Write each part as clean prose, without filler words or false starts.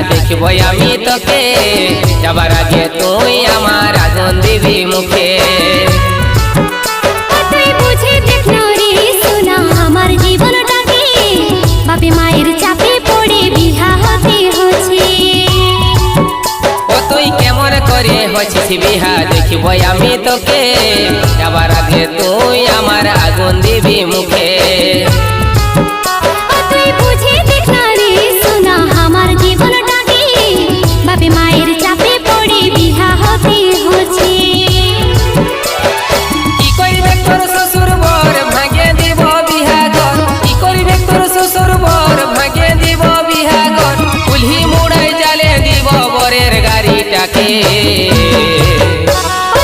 देखब आमी तोके जाबार आगे तुई आमार आगुन दिबी मुखे তুই বুঝে দেখ না রে সোনা আমার জীবনটাকে বাপে মায়ের চাপে পড়ে বিহা হতে হচ্ছে ও তুই কেমন করে হচ্ছিস বিহা দেখব আমি তোকে যাবার আগে তুই আমার আগুন দিবি মুখে তুই বুঝে দেখ না রে সোনা আমার জীবনটাকে বাপে মায়ের চাপে পড়ে বিহা হতে হচ্ছে কি করিবে তোর শ্বশুর বর ভাঙে দিব বিহা ঘর কি করিবে তোর শ্বশুর বর ভাঙে দিব বিহা ঘর কুলহি মুড়াই জালে দিব বরের গাড়িটাকে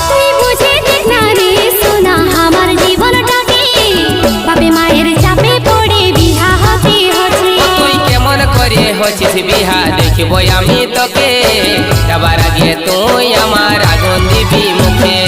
তুই বুঝে দেখ না রে সোনা আমার জীবনটাকে বাপে মায়ের চাপে পড়ে বিহা হতে হচ্ছে তুই কেমন করে হচ্ছিস বিহা দেখব আমি তোকে যাবার আগে তুই আমার আগুন দিবি মুখে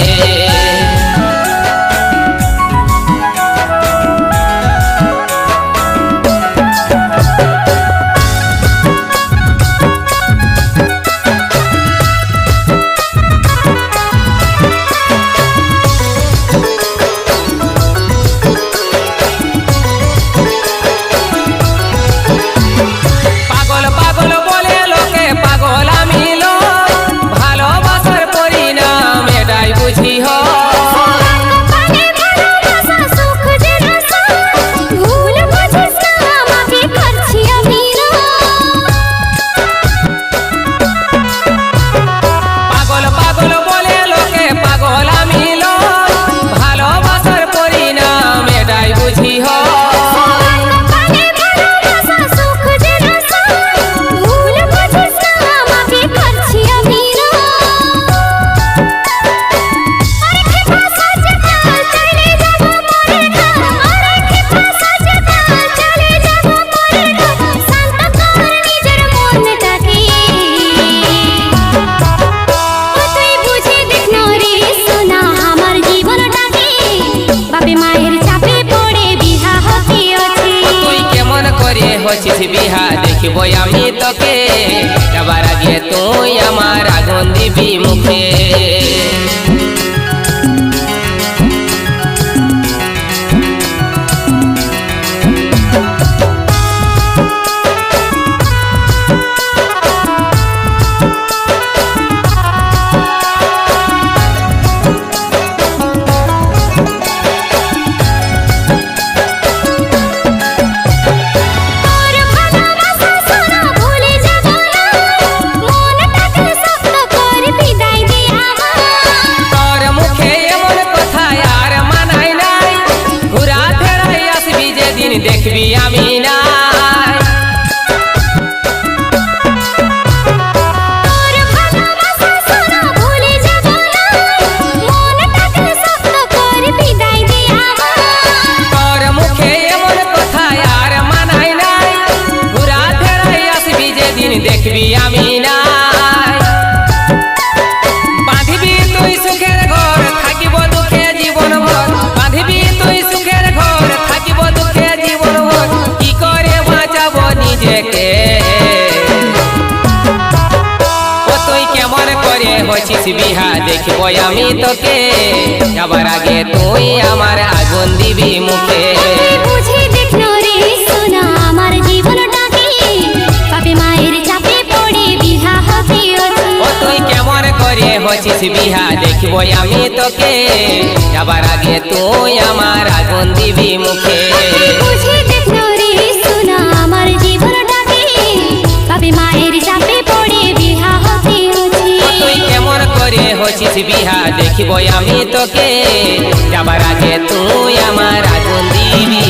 হচ্ছিস বিহা দেখব আমি তোকে যাবার আগে তুই আমার আগুন দিবি মুখে দেখবি আমি না তোর মুখে এমন কথা আর মানাই নাই ঘুরা ফেরাই আসবি যেদিন দেখবি আমি না বাঁধিবি তুই সুখের ঘর থাকিব দুঃখে জীবন ভর বাঁধিবি তুই সুখের ঘর থাকিব দুঃখে জীবন ভর কি করে বাঁচাবো নিজেকে ও তুই কেমন করে হচ্ছিস বিহা দেখব আমি তোকে যাবার আগে তুই আমার আগুন দিবি মুখে বুঝে দেখ না রে সোনা আমার জীবনটাকে বাপে মায়ের চাপে পড়ে বিহা হতে হচ্ছে ও তুই কেমন করে হচ্ছিস বিহা দেখব আমি তোকে যাবার আগে তুই আমার আগুন দিবি মুখে বুঝে দেখ না রে সোনা আমার জীবনটাকে বাপে মায়ের চাপে পড়ে বিহা হতে হচ্ছে ও তুই কেমন করে হচ্ছিস বিহা দেখব আমি তোকে যাবার আগে তুই আমার আগুন দিবি